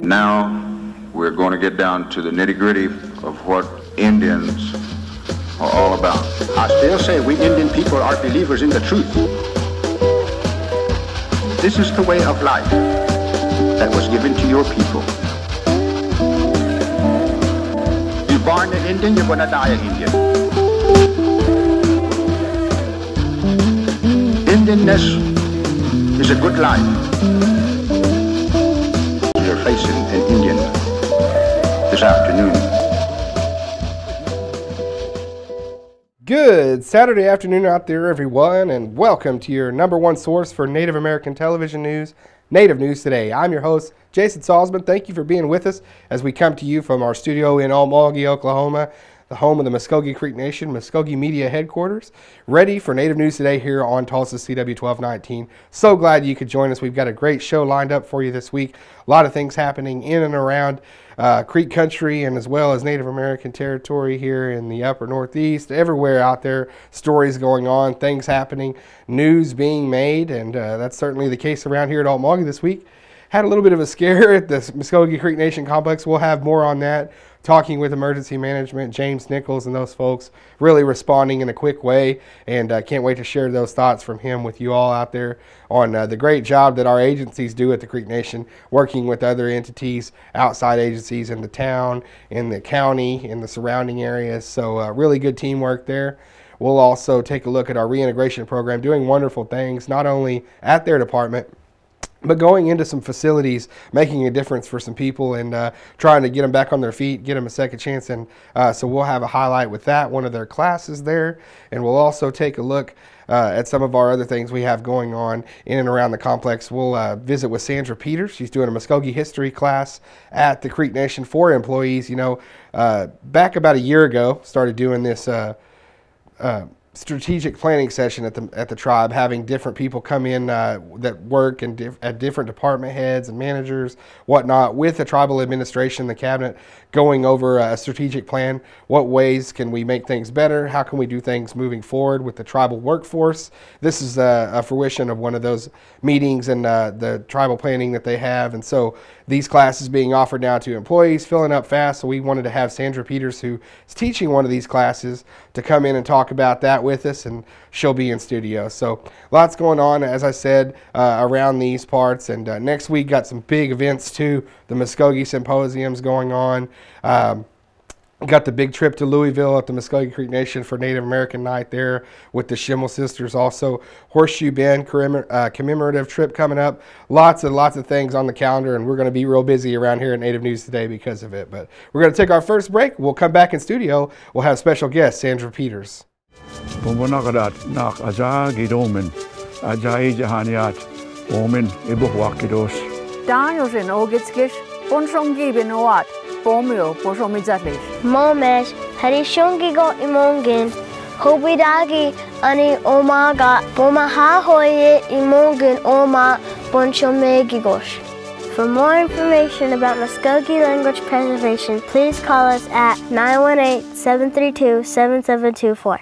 Now we're going to get down to the nitty-gritty of what Indians are all about. I still say we Indian people are believers in the truth. This is the way of life that was given to your people. You're born an Indian, you're going to die an Indian. Indianness is a good life. You're facing an Indian this afternoon. Good Saturday afternoon out there, everyone, and welcome to your number one source for Native American television news, Native News Today. I'm your host, Jason Salzman. Thank you for being with us as we come to you from our studio in Almagee, Oklahoma, the home of the Muskogee Creek Nation, Muskogee Media Headquarters, ready for Native News Today here on Tulsa CW 1219. So glad you could join us. We've got a great show lined up for you this week. A lot of things happening in and around Creek Country and as well as Native American territory here in the upper Northeast. Everywhere out there, stories going on, things happening, news being made, and that's certainly the case around here at Almagee this week. Had a little bit of a scare at the Muskogee Creek Nation complex. We'll have more on that. Talking with emergency management, James Nichols and those folks, really responding in a quick way, and can't wait to share those thoughts from him with you all out there on the great job that our agencies do at the Creek Nation, working with other entities, outside agencies in the town, in the county, in the surrounding areas. So really good teamwork there. We'll also take a look at our reintegration program, doing wonderful things, not only at their department, but going into some facilities, making a difference for some people and trying to get them back on their feet, get them a second chance. And so we'll have a highlight with that, one of their classes there. And we'll also take a look at some of our other things we have going on in and around the complex. We'll visit with Sandra Peters. She's doing a Muskogee history class at the Creek Nation for employees. You know, back about a year ago, started doing this strategic planning session at the tribe, having different people come in that work and at different department heads and managers, whatnot, with the tribal administration, the cabinet, going over a strategic plan. What ways can we make things better? How can we do things moving forward with the tribal workforce? This is a fruition of one of those meetings and the tribal planning that they have. And so these classes being offered now to employees, filling up fast. So we wanted to have Sandra Peters, who is teaching one of these classes, to come in and talk about that with us, and she'll be in studio. So lots going on, as I said, around these parts. And next week got some big events too. The Muskogee Symposium's going on. Got the big trip to Louisville at the Muskogee Creek Nation for Native American Night there with the Schimmel Sisters. Also, Horseshoe Bend commemorative trip coming up. Lots and lots of things on the calendar, and we're going to be real busy around here at Native News Today because of it. But we're going to take our first break. We'll come back in studio. We'll have special guest Sandra Peters. Momesh Harishungigo Imongin Hobidagi Ani Omaga Bomahahoye Imongin Oma Bonchomegigosh. For more information about Muskogee language preservation, please call us at 918-732-7724.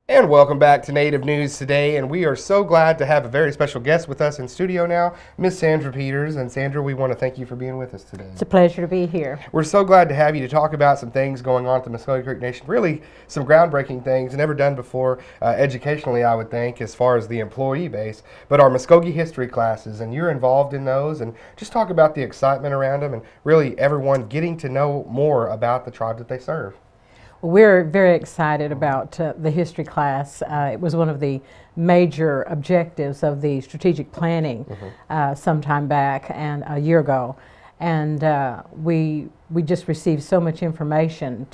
And welcome back to Native News Today, and we are so glad to have a very special guest with us in studio now, Miss Sandra Peters. And Sandra, we want to thank you for being with us today. It's a pleasure to be here. We're so glad to have you to talk about some things going on at the Muskogee Creek Nation, really some groundbreaking things never done before educationally, I would think, as far as the employee base, but our Muskogee history classes, and you're involved in those, and just talk about the excitement around them and really everyone getting to know more about the tribe that they serve. We're very excited about the history class. It was one of the major objectives of the strategic planning some time back and a year ago. And we just received so much information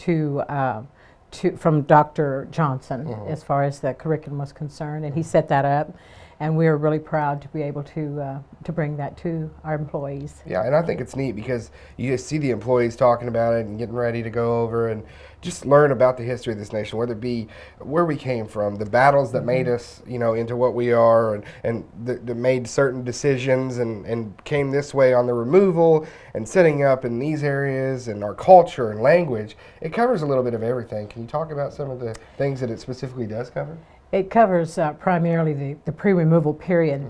from Dr. Johnson as far as the curriculum was concerned, and he set that up. And we're really proud to be able to bring that to our employees. Yeah, and I think it's neat because you see the employees talking about it and getting ready to go over and just learn about the history of this nation, whether it be where we came from, the battles that made us, you know, into what we are, and that made certain decisions and came this way on the removal and setting up in these areas, and our culture and language. It covers a little bit of everything. Can you talk about some of the things that it specifically does cover? It covers primarily the pre-removal period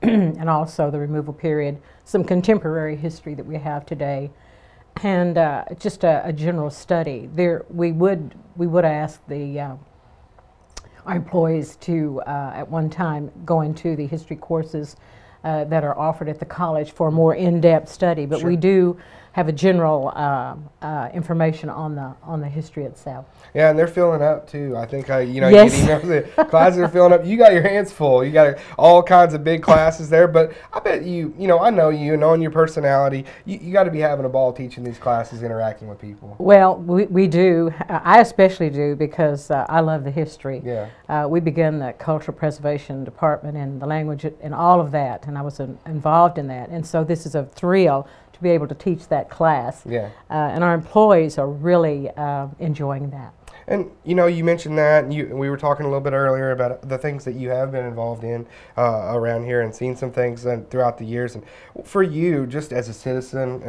and also the removal period, some contemporary history that we have today, and just a general study. We would ask our employees to at one time go into the history courses that are offered at the college for a more in-depth study, but we do have a general information on the history itself. Yeah, and they're filling up too. I think you Yes. get emails, the classes are filling up. You got your hands full. You got all kinds of big classes there, but I bet I know you, knowing your personality, you got to be having a ball teaching these classes, interacting with people. Well, we do. I especially do because I love the history. Yeah. We began the cultural preservation department and the language and all of that, and I was involved in that. And so this is a thrill to be able to teach that class. Yeah. And our employees are really enjoying that. And you mentioned that, and we were talking a little bit earlier about the things that you have been involved in around here and seen some things throughout the years. And for you, just as a citizen,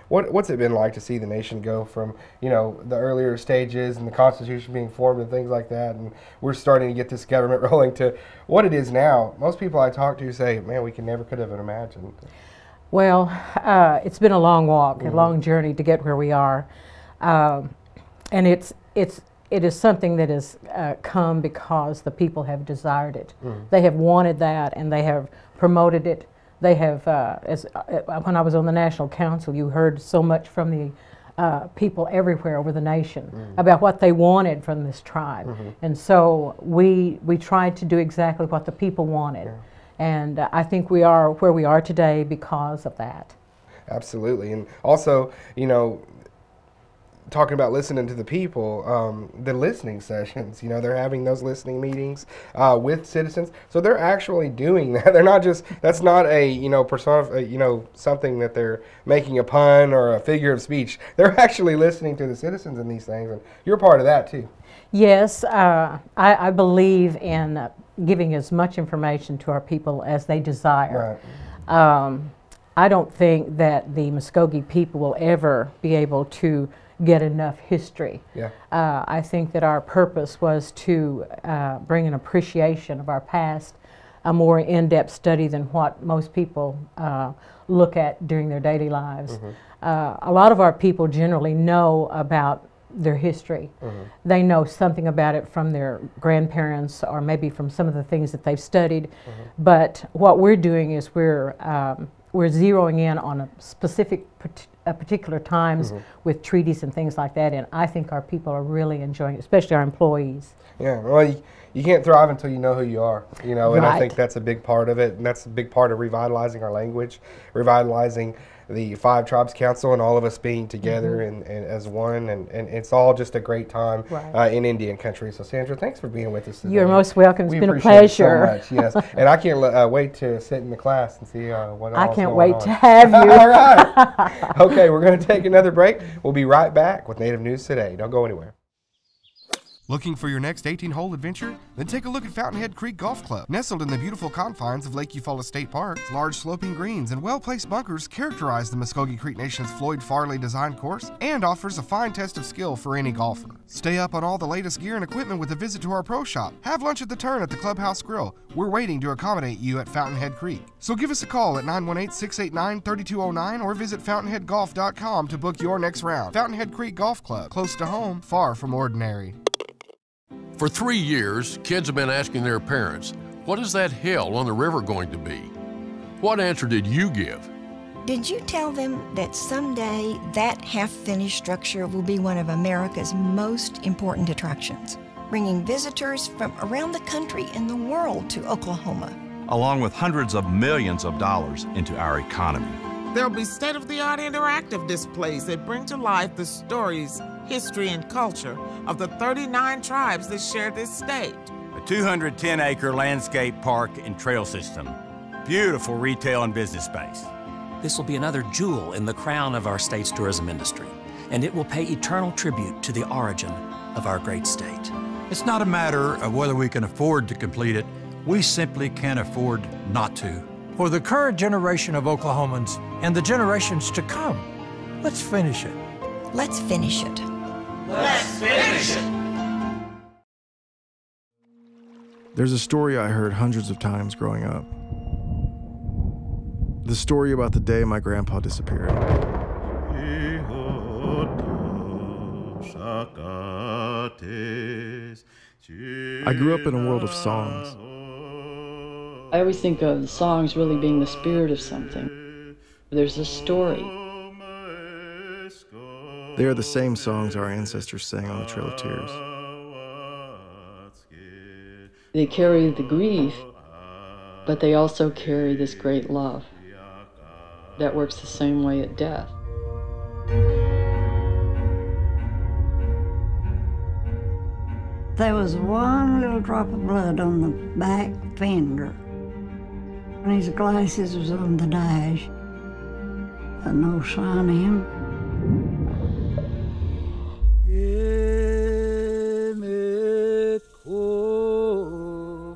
what's it been like to see the nation go from the earlier stages and the Constitution being formed and things like that, and we're starting to get this government rolling to what it is now? Most people I talk to say, man, we could have imagined. Well, it's been a long walk, a long journey to get where we are, and it is something that has come because the people have desired it. They have wanted that, and they have promoted it. They have, when I was on the National Council, you heard so much from the people everywhere over the nation about what they wanted from this tribe, and so we tried to do exactly what the people wanted. And I think we are where we are today because of that. Absolutely. And also, talking about listening to the people, the listening sessions, they're having those listening meetings with citizens. So they're actually doing that. They're not just, that's not a, persona, something that they're making a pun or a figure of speech. They're actually listening to the citizens in these things, and you're part of that too. Yes, I believe in giving as much information to our people as they desire. Right. I don't think that the Muskogee people will ever be able to get enough history. Yeah. I think that our purpose was to bring an appreciation of our past, a more in-depth study than what most people look at during their daily lives. A lot of our people generally know about their history. They know something about it from their grandparents or maybe from some of the things that they've studied. But what we're doing is we're zeroing in on a specific particular times with treaties and things like that, and I think our people are really enjoying it, especially our employees. Yeah, well, you can't thrive until you know who you are, and I think that's a big part of it, and that's a big part of revitalizing our language, revitalizing the 5 Tribes Council, and all of us being together and as one, and it's all just a great time in Indian country. So Sandra, thanks for being with us today. You're most welcome. It's been a appreciate pleasure. It so much, yes. And I can't wait to sit in the class and see what I all's can't going wait on. to have you. All right. Okay, we're going to take another break. We'll be right back with Native News Today. Don't go anywhere. Looking for your next 18-hole adventure? Then take a look at Fountainhead Creek Golf Club. Nestled in the beautiful confines of Lake Eufaula State Park, large sloping greens and well-placed bunkers characterize the Muskogee Creek Nation's Floyd Farley designed course and offers a fine test of skill for any golfer. Stay up on all the latest gear and equipment with a visit to our pro shop. Have lunch at the Turn at the Clubhouse Grill. We're waiting to accommodate you at Fountainhead Creek. So give us a call at 918-689-3209 or visit fountainheadgolf.com to book your next round. Fountainhead Creek Golf Club, close to home, far from ordinary. For 3 years, kids have been asking their parents, what is that hill on the river going to be? What answer did you give? Did you tell them that someday that half-finished structure will be one of America's most important attractions, bringing visitors from around the country and the world to Oklahoma, along with hundreds of millions of dollars into our economy? There'll be state-of-the-art interactive displays that bring to life the stories, history, and culture of the 39 tribes that share this state. A 210-acre landscape park and trail system. Beautiful retail and business space. This will be another jewel in the crown of our state's tourism industry, and it will pay eternal tribute to the origin of our great state. It's not a matter of whether we can afford to complete it. We simply can't afford not to. For the current generation of Oklahomans and the generations to come, let's finish it. Let's finish it. Let's finish it. There's a story I heard hundreds of times growing up. The story about the day my grandpa disappeared. I grew up in a world of songs. I always think of the songs really being the spirit of something. There's a story. They are the same songs our ancestors sang on the Trail of Tears. They carry the grief, but they also carry this great love that works the same way at death. There was one little drop of blood on the back fender. And his glasses was on the dash. And no sign of him.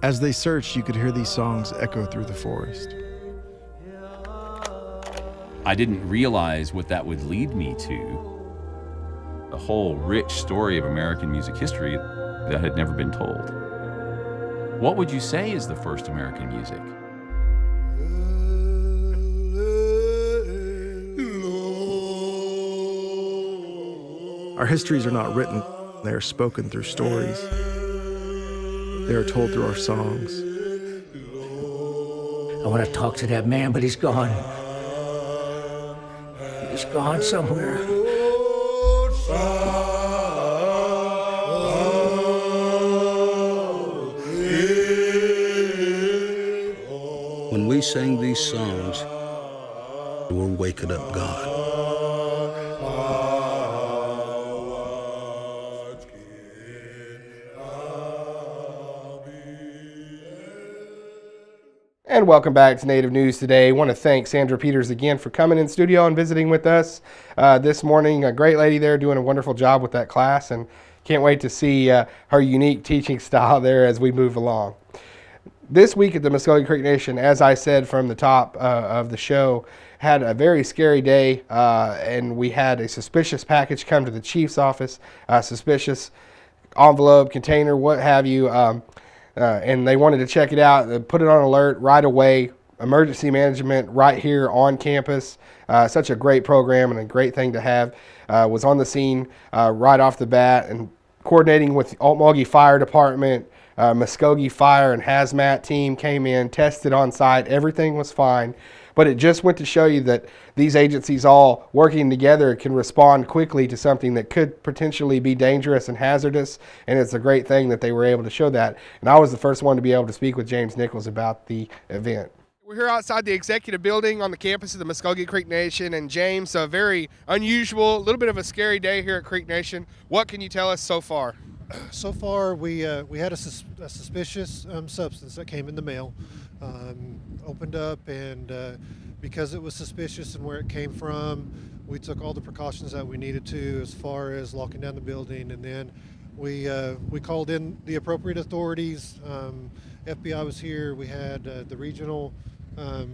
As they searched, you could hear these songs echo through the forest. I didn't realize what that would lead me to. A whole rich story of American music history that had never been told. What would you say is the first American music? Our histories are not written, they are spoken through stories. They are told through our songs. I want to talk to that man, but he's gone. He's gone somewhere. When we sing these songs, we're waking up God. And welcome back to Native News Today. I want to thank Sandra Peters again for coming in studio and visiting with us this morning. A great lady there doing a wonderful job with that class, and can't wait to see her unique teaching style there as we move along. This week at the Muskogee Creek Nation, as I said from the top of the show, had a very scary day, and we had a suspicious package come to the chief's office, suspicious envelope, container, what have you. And they wanted to check it out, put it on alert right away. Emergency management right here on campus. Such a great program and a great thing to have. Was on the scene right off the bat and coordinating with Altmauge Fire Department, Muskogee Fire and Hazmat team came in, tested on site. Everything was fine. But it just went to show you that these agencies all working together can respond quickly to something that could potentially be dangerous and hazardous, and it's a great thing that they were able to show that. And I was the first one to be able to speak with James Nichols about the event. We're here outside the executive building on the campus of the Muskogee Creek Nation, and James, a very unusual, a little bit of a scary day here at Creek Nation. What can you tell us so far? So far, we had a suspicious substance that came in the mail. Opened up, and because it was suspicious and where it came from, we took all the precautions that we needed to as far as locking down the building, and then we called in the appropriate authorities. FBI was here. We had the regional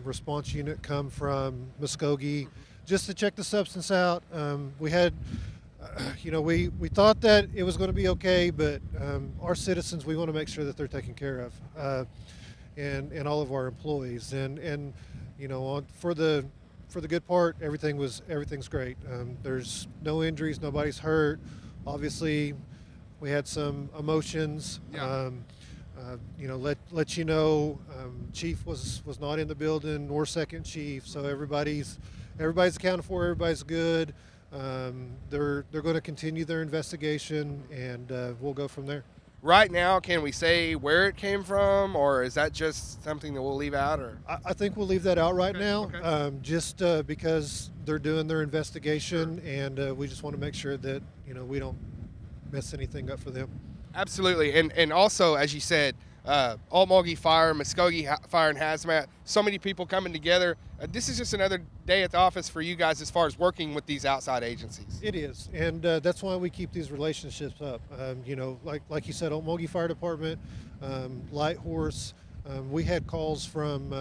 response unit come from Muskogee just to check the substance out. We had we thought that it was going to be okay, but our citizens, we want to make sure that they're taken care of. And all of our employees, and for the good part, everything's great. There's no injuries, nobody's hurt. Obviously, we had some emotions. Yeah. Let you know, Chief was not in the building, nor Second Chief, so everybody's accounted for. Everybody's good. They're going to continue their investigation, and we'll go from there. Right now, can we say where it came from, or is that just something that we'll leave out? Or I think we'll leave that out right now, okay. Just because they're doing their investigation, and we just want to make sure that we don't mess anything up for them. Absolutely, and also, as you said, Altmauge Fire, Muskogee Fire and Hazmat, so many people coming together. This is just another day at the office for you guys as far as working with these outside agencies. It is, and that's why we keep these relationships up. Like you said, Altmauge Fire Department, Light Horse. We had calls from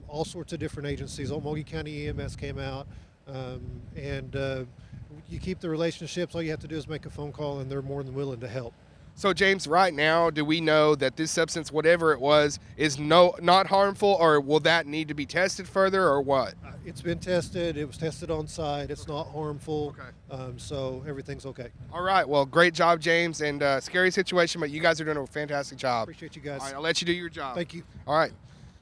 all sorts of different agencies. Altmauge County EMS came out, and you keep the relationships. All you have to do is make a phone call, and they're more than willing to help. So James, right now, do we know that this substance, whatever it was, is not harmful, or will that need to be tested further, or what? It's been tested. It was tested on site. It's not harmful. Okay. So everything's okay. All right. Well, great job, James, and scary situation, but you guys are doing a fantastic job. Appreciate you guys. All right, I'll let you do your job. Thank you. All right.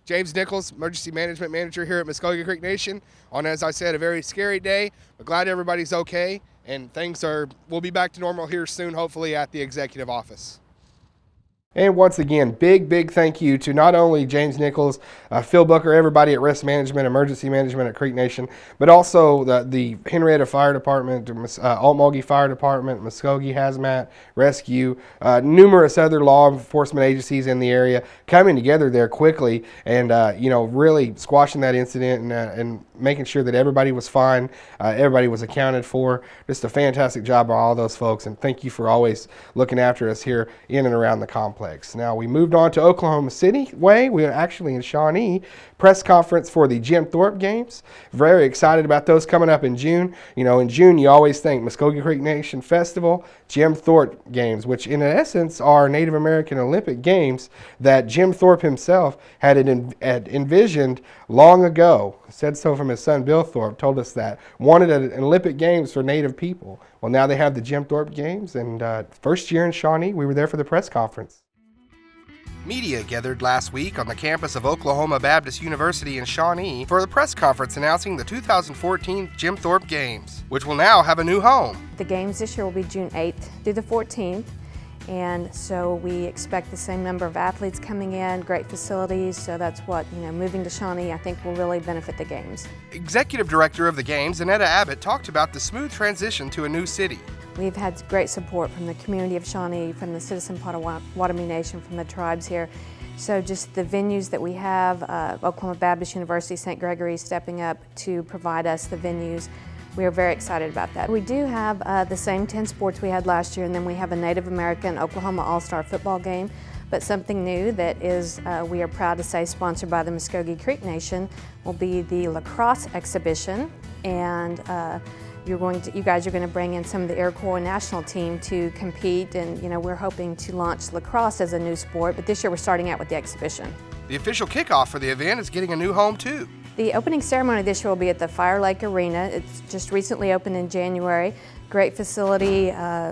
James Nichols, Emergency Management Manager here at Muskogee Creek Nation, on, as I said, a very scary day, but glad everybody's okay, and we'll be back to normal here soon, hopefully at the executive office. And once again, big thank you to not only James Nichols, Phil Booker, everybody at Risk Management, Emergency Management at Creek Nation, but also the Henrietta Fire Department, Altmulgee Fire Department, Muskogee Hazmat, Rescue, numerous other law enforcement agencies in the area coming together there quickly and really squashing that incident and making sure that everybody was fine, everybody was accounted for. Just a fantastic job by all those folks, and thank you for always looking after us here in and around the complex. Now we moved on to Oklahoma City way. We are actually in Shawnee. Press conference for the Jim Thorpe games. Very excited about those coming up in June. You know, in June you always think Muskogee Creek Nation Festival, Jim Thorpe games, which in essence are Native American Olympic games that Jim Thorpe himself had envisioned long ago. Said so from his son Bill Thorpe, told us that. Wanted an Olympic Games for Native people. Well, now they have the Jim Thorpe games, and first year in Shawnee, we were there for the press conference. Media gathered last week on the campus of Oklahoma Baptist University in Shawnee for the press conference announcing the 2014 Jim Thorpe Games, which will now have a new home. The games this year will be June 8th through the 14th, and so we expect the same number of athletes coming in, great facilities, so that's what, moving to Shawnee I think will really benefit the games. Executive Director of the Games, Annetta Abbott, talked about the smooth transition to a new city. We've had great support from the community of Shawnee, from the Citizen Potawatomi Nation, from the tribes here. So just the venues that we have, Oklahoma Baptist University, St. Gregory stepping up to provide us the venues. We are very excited about that. We do have the same 10 sports we had last year, and then we have a Native American Oklahoma All-Star football game. But something new that is, we are proud to say, sponsored by the Muskogee Creek Nation will be the lacrosse exhibition. And you guys are going to bring in some of the Iroquois national team to compete, and we're hoping to launch lacrosse as a new sport, but this year we're starting out with the exhibition. The official kickoff for the event is getting a new home too. The opening ceremony this year will be at the Fire Lake Arena. It's just recently opened in January. Great facility,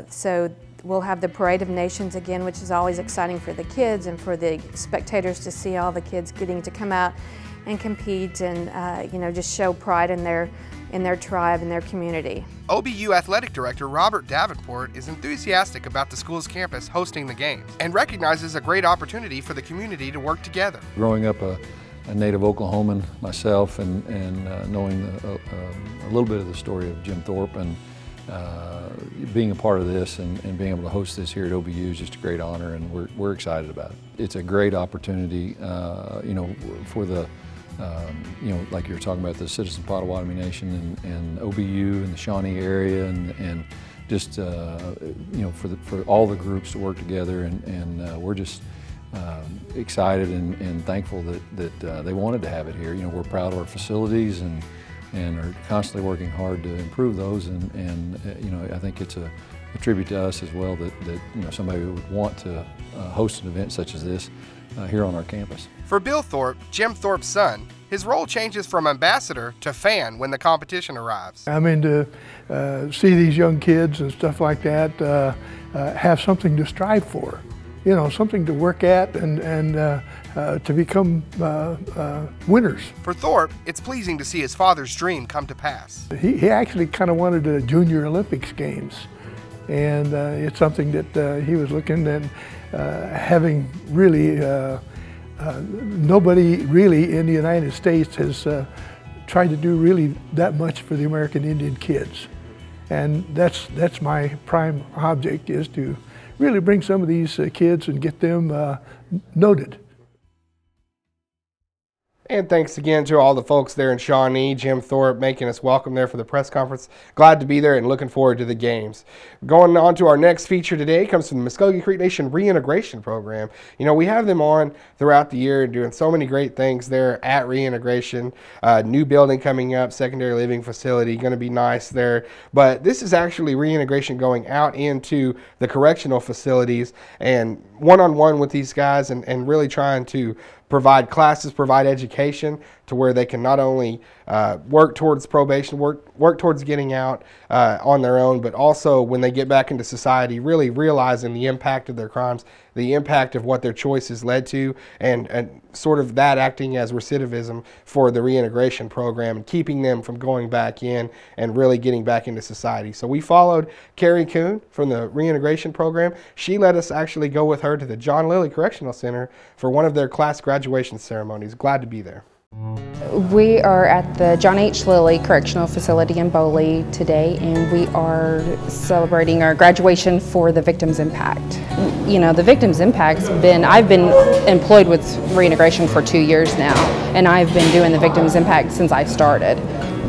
so we'll have the Parade of Nations again, which is always exciting for the kids and for the spectators to see all the kids getting to come out and compete and just show pride in their tribe and their community. OBU Athletic Director Robert Davenport is enthusiastic about the school's campus hosting the games and recognizes a great opportunity for the community to work together. Growing up a native Oklahoman myself and knowing a little bit of the story of Jim Thorpe and being a part of this and being able to host this here at OBU is just a great honor, and we're excited about it. It's a great opportunity, for the like you were talking about, the Citizen Potawatomi Nation and OBU and the Shawnee area, and just for all the groups to work together, and we're just excited and thankful that they wanted to have it here. We're proud of our facilities and are constantly working hard to improve those, and I think it's a tribute to us as well that somebody would want to host an event such as this here on our campus. For Bill Thorpe, Jim Thorpe's son, his role changes from ambassador to fan when the competition arrives. I mean, to see these young kids and stuff like that have something to strive for, something to work at and to become winners. For Thorpe, it's pleasing to see his father's dream come to pass. He actually kind of wanted the Junior Olympics games, and it's something that he was looking at having really nobody really in the United States has tried to do really that much for the American Indian kids. And that's my prime object, is to really bring some of these kids and get them noted. And thanks again to all the folks there in Shawnee, Jim Thorpe making us welcome there for the press conference. Glad to be there and looking forward to the games. Going on to our next feature today comes from the Muskogee Creek Nation Reintegration Program. You know, we have them on throughout the year doing so many great things there at Reintegration. New building coming up, secondary living facility, going to be nice there. But this is actually reintegration going out into the correctional facilities and one-on-one with these guys and really trying to provide classes, provide education to where they can not only work towards probation, work towards getting out on their own, but also when they get back into society, really realizing the impact of their crimes, the impact of what their choices led to, and sort of that acting as recidivism for the reintegration program and keeping them from going back in and really getting back into society. So we followed Carrie Kuhn from the reintegration program. She let us actually go with her to the John Lilly Correctional Center for one of their class graduation ceremonies. Glad to be there. We are at the John H. Lilly Correctional Facility in Boley today, and we are celebrating our graduation for the Victims Impact. You know, the Victims Impact's I've been employed with reintegration for 2 years now, and I've been doing the Victims Impact since I started.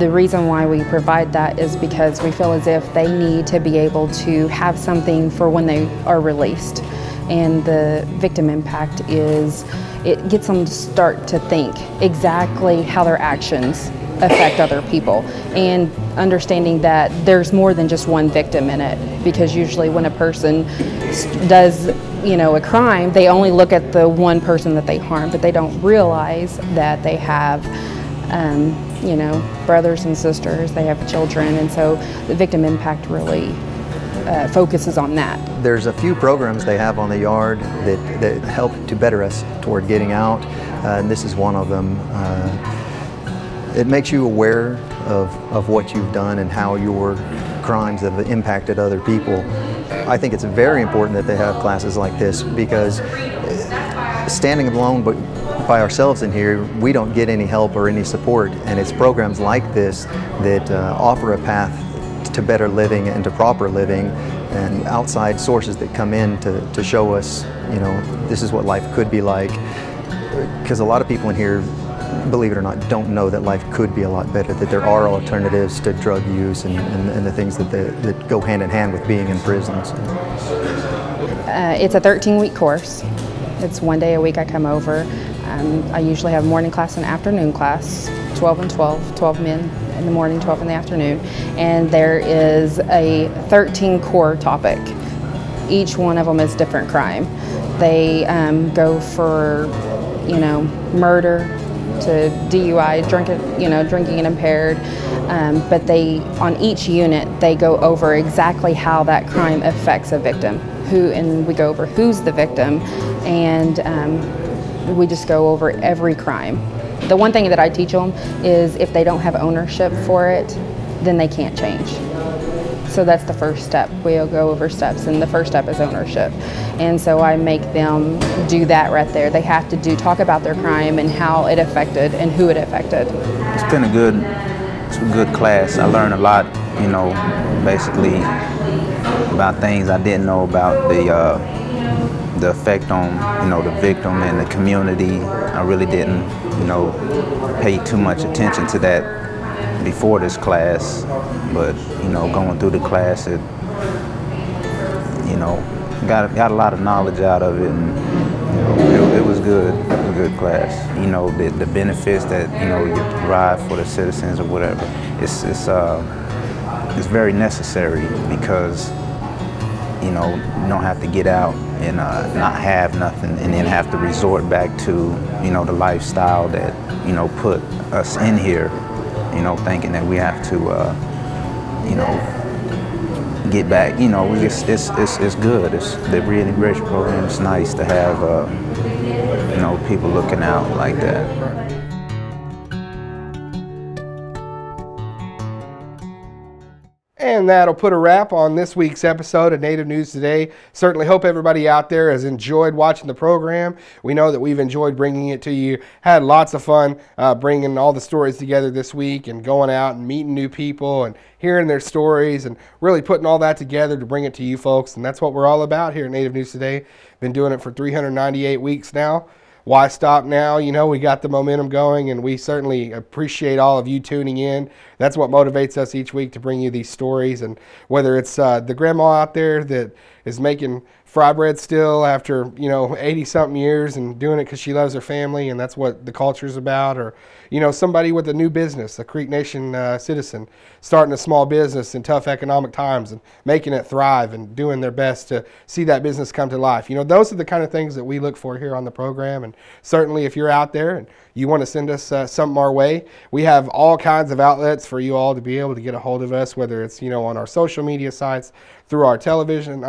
The reason why we provide that is because we feel as if they need to be able to have something for when they are released. And the Victim Impact it gets them to start to think exactly how their actions affect other people, and understanding that there's more than just one victim in it, because usually when a person does a crime, they only look at the one person that they harmed, but they don't realize that they have brothers and sisters, they have children, and so the Victim Impact really focuses on that. There's a few programs they have on the yard that help to better us toward getting out, and this is one of them. It makes you aware of what you've done and how your crimes have impacted other people. I think it's very important that they have classes like this, because standing alone by ourselves in here, we don't get any help or any support, and it's programs like this that offer a path to better living and to proper living, and outside sources that come in to show us, this is what life could be like. Because a lot of people in here, believe it or not, don't know that life could be a lot better, that there are alternatives to drug use and the things that go hand in hand with being in prisons. It's a 13-week course. It's 1 day a week I come over. I usually have morning class and afternoon class, 12 and 12, 12 men in the morning, 12 in the afternoon. And there is a 13 core topic. Each one of them is different crime. They go for, murder to DUI, drinking and impaired. But on each unit, they go over exactly how that crime affects a victim. And we go over who's the victim, and we just go over every crime. The one thing that I teach them is if they don't have ownership for it, then they can't change. So that's the first step. We'll go over steps, and the first step is ownership. And so I make them do that right there. They have to talk about their crime and how it affected and who it affected. It's been a good class. I learned a lot, basically about things I didn't know about the effect on, the victim and the community. I really didn't, pay too much attention to that before this class, but, going through the class, it, got a lot of knowledge out of it, and, it was good. It was a good class. The benefits that, you derive for the citizens or whatever, it's very necessary, because you don't have to get out and not have nothing, and then have to resort back to, the lifestyle that, put us in here, thinking that we have to, get back. It's good. The reintegration program is nice to have, people looking out like that. And that'll put a wrap on this week's episode of Native News Today. Certainly hope everybody out there has enjoyed watching the program. We know that we've enjoyed bringing it to you. Had lots of fun bringing all the stories together this week, and going out and meeting new people and hearing their stories, and really putting all that together to bring it to you folks. And that's what we're all about here at Native News Today. Been doing it for 398 weeks now. why stop now? You know, we got the momentum going, and we certainly appreciate all of you tuning in. That's what motivates us each week to bring you these stories. And whether it's the grandma out there that is making fry bread still after, you know, 80-something years and doing it because she loves her family and that's what the culture is about, or, you know, somebody with a new business, a Creek Nation citizen, starting a small business in tough economic times and making it thrive and doing their best to see that business come to life. You know, those are the kind of things that we look for here on the program. And certainly if you're out there and you want to send us something our way, we have all kinds of outlets for you all to be able to get a hold of us, whether it's, you know, on our social media sites, through our television,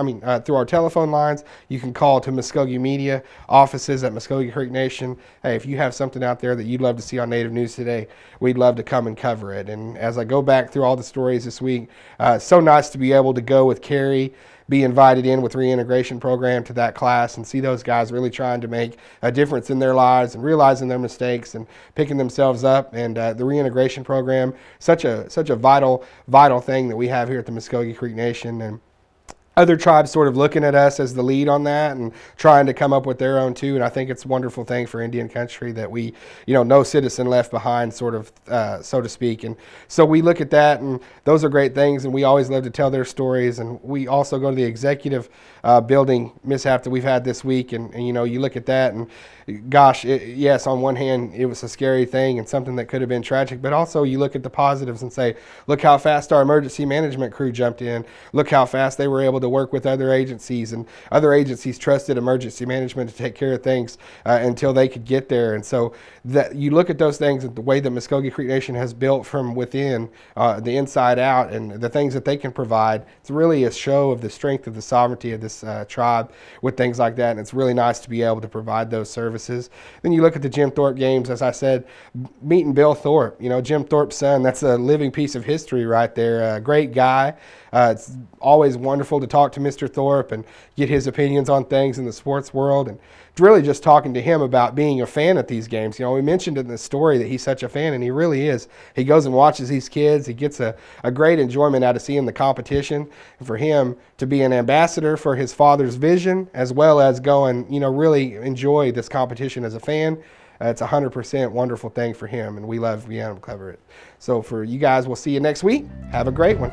through our telephone lines. You can call to Muskogee Media offices at Muskogee Creek Nation. Hey, if you have something out there that you'd love to see on Native News Today, we'd love to come and cover it. And as I go back through all the stories this week, it's so nice to be able to go with Carrie, be invited in with reintegration program to that class and see those guys really trying to make a difference in their lives and realizing their mistakes and picking themselves up. And the reintegration program, such a vital thing that we have here at the Muskogee Creek Nation. And other tribes sort of looking at us as the lead on that and trying to come up with their own too. And I think it's a wonderful thing for Indian country that we, you know, no citizen left behind, sort of, so to speak. And so we look at that, and those are great things, and we always love to tell their stories. And we also go to the executive building mishap that we've had this week, and you know, you look at that, and gosh, yes, on one hand, it was a scary thing and something that could have been tragic, but also you look at the positives and say, look how fast our emergency management crew jumped in. Look how fast they were able to work with other agencies, and other agencies trusted emergency management to take care of things until they could get there. And so that you look at those things and the way that Muskogee Creek Nation has built from within, the inside out, and the things that they can provide. It's really a show of the strength of the sovereignty of this tribe with things like that. And it's really nice to be able to provide those services. Then you look at the Jim Thorpe games, as I said, meeting Bill Thorpe, you know, Jim Thorpe's son. That's a living piece of history right there. A great guy. It's always wonderful to talk to Mr. Thorpe and get his opinions on things in the sports world, and really just talking to him about being a fan at these games. You know, we mentioned in the story that he's such a fan, and he really is. He goes and watches these kids. He gets a great enjoyment out of seeing the competition, and for him to be an ambassador for his father's vision, as well as go and, you know, really enjoy this competition as a fan. It's a 100% wonderful thing for him, and we love being able to cover it. So for you guys, we'll see you next week. Have a great one.